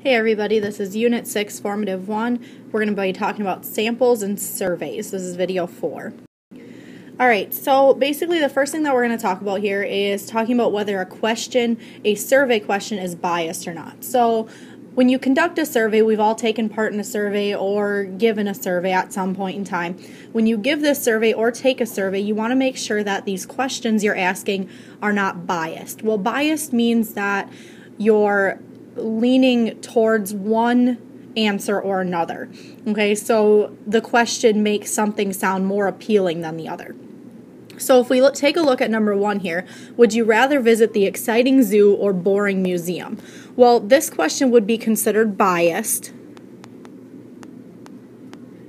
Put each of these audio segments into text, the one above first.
Hey everybody, this is Unit 6, Formative 1. We're going to be talking about samples and surveys. This is video 4. Alright, so basically the first thing that we're going to talk about here is talking about whether a survey question is biased or not. So when you conduct a survey, we've all taken part in a survey or given a survey at some point in time. When you give this survey or take a survey, you want to make sure that these questions you're asking are not biased. Well, biased means that you're leaning towards one answer or another. Okay, so the question makes something sound more appealing than the other. So if we take a look at number 1 here, would you rather visit the exciting zoo or boring museum? Well, this question would be considered biased,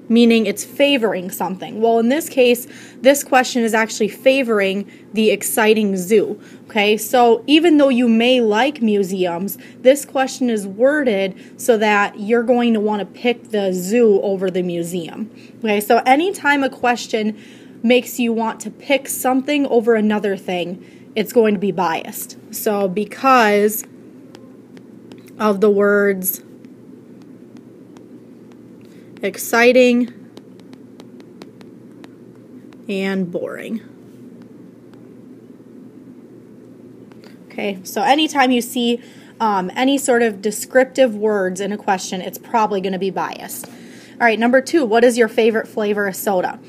meaning it's favoring something. Well, in this case, this question is actually favoring the exciting zoo. Okay, so even though you may like museums, this question is worded so that you're going to want to pick the zoo over the museum. Okay, so anytime a question makes you want to pick something over another thing, it's going to be biased. So because of the words exciting and boring. Okay, so anytime you see any sort of descriptive words in a question, it's probably going to be biased. All right, number 2, what is your favorite flavor of soda?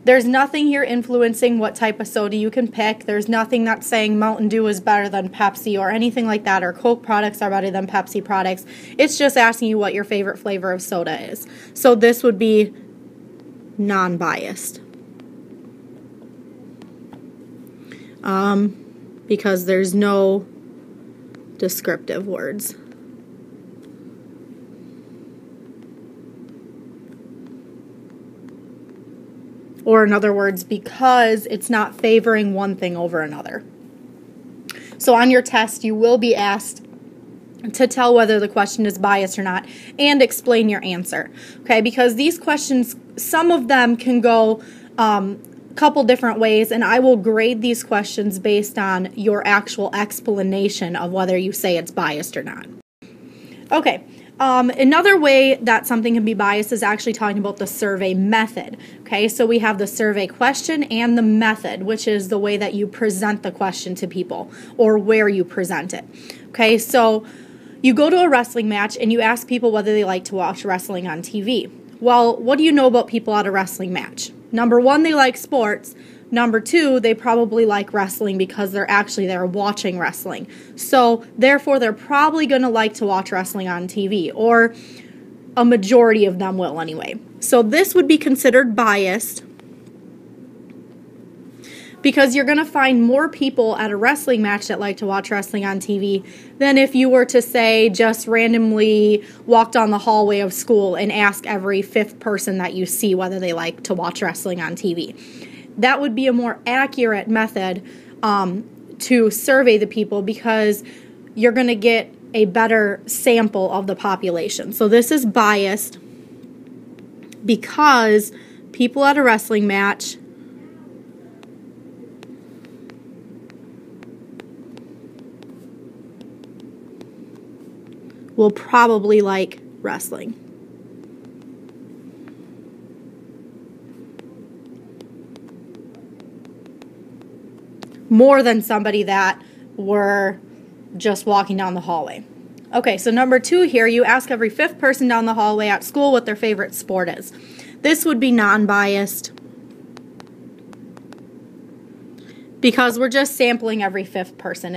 There's nothing here influencing what type of soda you can pick. There's nothing that's saying Mountain Dew is better than Pepsi or anything like that, or Coke products are better than Pepsi products. It's just asking you what your favorite flavor of soda is. So this would be non-biased. Because there's no descriptive words. Or in other words, because it's not favoring one thing over another. So on your test, you will be asked to tell whether the question is biased or not and explain your answer. Okay, because these questions, some of them can go a couple different ways, and I will grade these questions based on your actual explanation of whether you say it's biased or not. Okay. Another way that something can be biased is actually talking about the survey method. Okay, so we have the survey question and the method, which is the way that you present the question to people or where you present it. Okay, so you go to a wrestling match and you ask people whether they like to watch wrestling on TV. Well, what do you know about people at a wrestling match? Number 1, they like sports. Number 2, they probably like wrestling because they're actually there watching wrestling. So, therefore, they're probably going to like to watch wrestling on TV, or a majority of them will anyway. So, this would be considered biased because you're going to find more people at a wrestling match that like to watch wrestling on TV than if you were to, say, just randomly walk down the hallway of school and ask every 5th person that you see whether they like to watch wrestling on TV. That would be a more accurate method to survey the people because you're going to get a better sample of the population. So this is biased because people at a wrestling match will probably like wrestling. More than somebody that were just walking down the hallway. Okay, so number 2 here, you ask every 5th person down the hallway at school what their favorite sport is. This would be non-biased because we're just sampling every 5th person.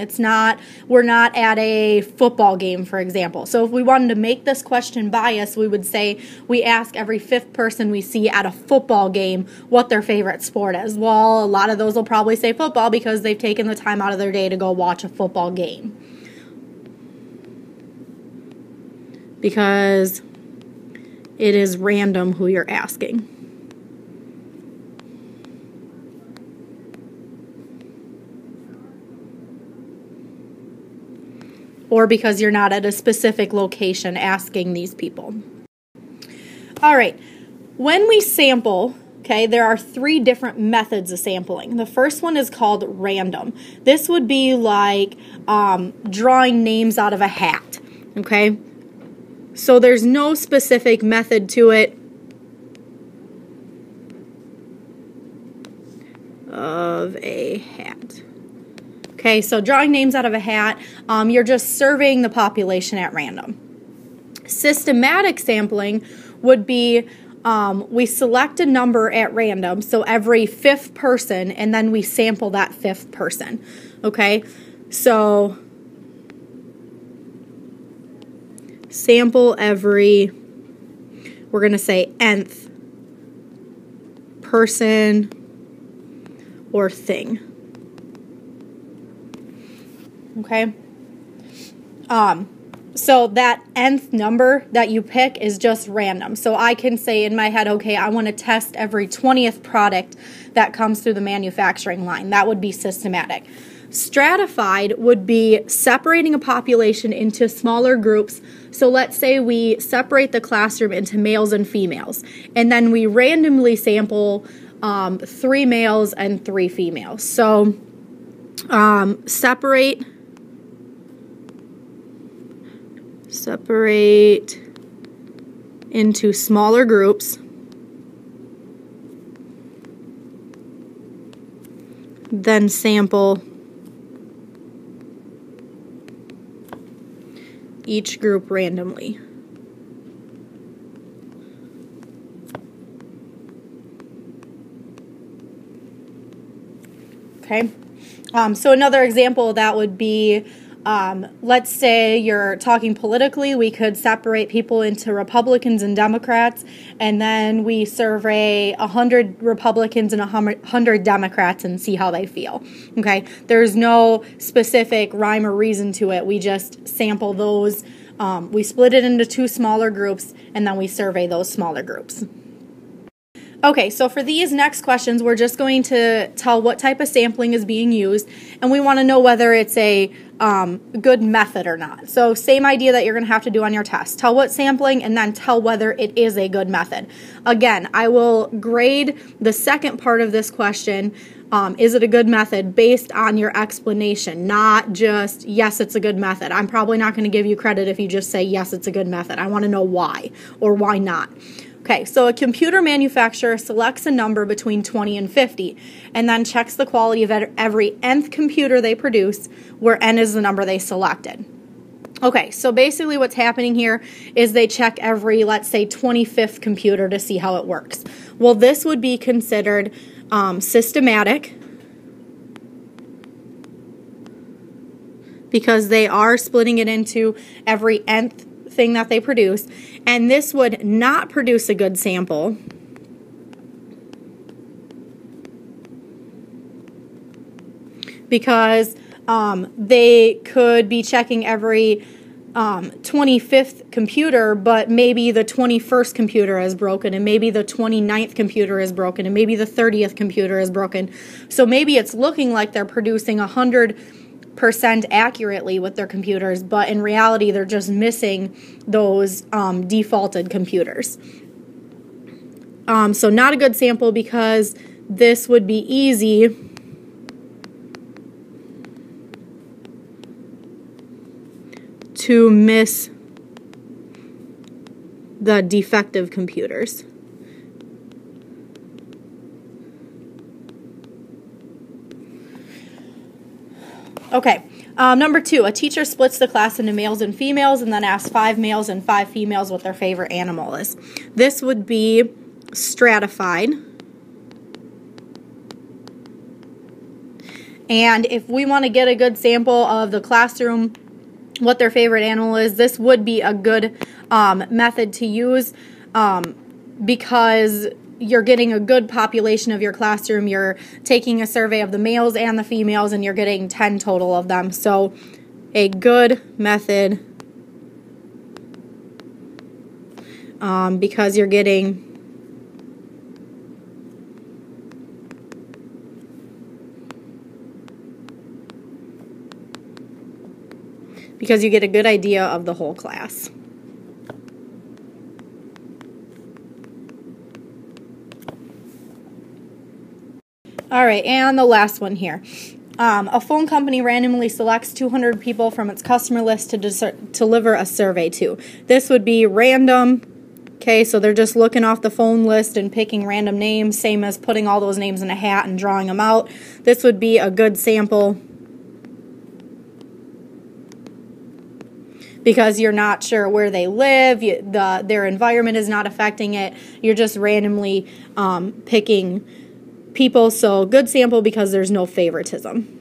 We're not at a football game, for example. So if we wanted to make this question biased, we would say we ask every 5th person we see at a football game what their favorite sport is. Well, a lot of those will probably say football because they've taken the time out of their day to go watch a football game. Because it is random who you're asking. Or because you're not at a specific location asking these people. All right, when we sample, Okay, there are 3 different methods of sampling. The first one is called random. This would be like drawing names out of a hat, okay? So there's no specific method to it. Of a hat. Okay, so drawing names out of a hat, you're just surveying the population at random. Systematic sampling would be we select a number at random, so every fifth person, and then we sample that fifth person. Okay, so sample every, we're going to say nth person or thing. Okay. So that nth number that you pick is just random. So I can say in my head, okay, I want to test every 20th product that comes through the manufacturing line. That would be systematic. Stratified would be separating a population into smaller groups. So let's say we separate the classroom into males and females, and then we randomly sample 3 males and 3 females. So separate into smaller groups. Then sample each group randomly. Okay, so another example of that would be, let's say you're talking politically, we could separate people into Republicans and Democrats, and then we survey 100 Republicans and 100 Democrats and see how they feel. Okay, there's no specific rhyme or reason to it. We just sample those. We split it into 2 smaller groups, and then we survey those smaller groups. Okay, so for these next questions, we're just going to tell what type of sampling is being used, and we want to know whether it's a good method or not. So same idea that you're going to have to do on your test. Tell what sampling, and then tell whether it is a good method. Again, I will grade the second part of this question, is it a good method, based on your explanation, not just, yes, it's a good method. I'm probably not going to give you credit if you just say, yes, it's a good method. I want to know why or why not. Okay, so a computer manufacturer selects a number between 20 and 50 and then checks the quality of every nth computer they produce, where n is the number they selected. Okay, so basically what's happening here is they check every, let's say, 25th computer to see how it works. Well, this would be considered systematic, because they are splitting it into every nth thing that they produce, and this would not produce a good sample because they could be checking every 25th computer, but maybe the 21st computer is broken, and maybe the 29th computer is broken, and maybe the 30th computer is broken. So maybe it's looking like they're producing 100% accurately with their computers, but in reality they're just missing those defaulted computers. So not a good sample, because this would be easy to miss the defective computers. Okay, number 2, a teacher splits the class into males and females and then asks 5 males and 5 females what their favorite animal is. This would be stratified. And if we want to get a good sample of the classroom, what their favorite animal is, this would be a good method to use because you're getting a good population of your classroom. You're taking a survey of the males and the females, and you're getting 10 total of them. So a good method because you're getting you get a good idea of the whole class. All right, and the last one here. A phone company randomly selects 200 people from its customer list to deliver a survey to. This would be random. Okay, so they're just looking off the phone list and picking random names, same as putting all those names in a hat and drawing them out. This would be a good sample because you're not sure where they live, their environment is not affecting it. You're just randomly picking people, so good sample because there's no favoritism.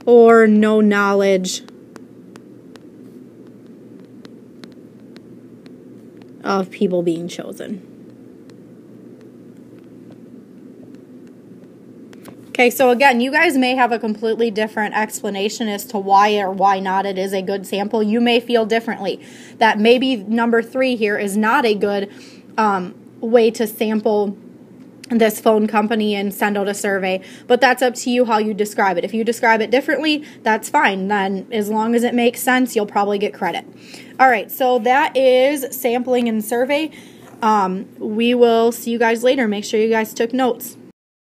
Or no knowledge of people being chosen. Okay, so again, you guys may have a completely different explanation as to why or why not it is a good sample. You may feel differently, that maybe number 3 here is not a good way to sample this phone company and send out a survey, but that's up to you how you describe it. If you describe it differently, that's fine. Then as long as it makes sense, you'll probably get credit. All right, so that is sampling and survey. We will see you guys later. Make sure you guys took notes.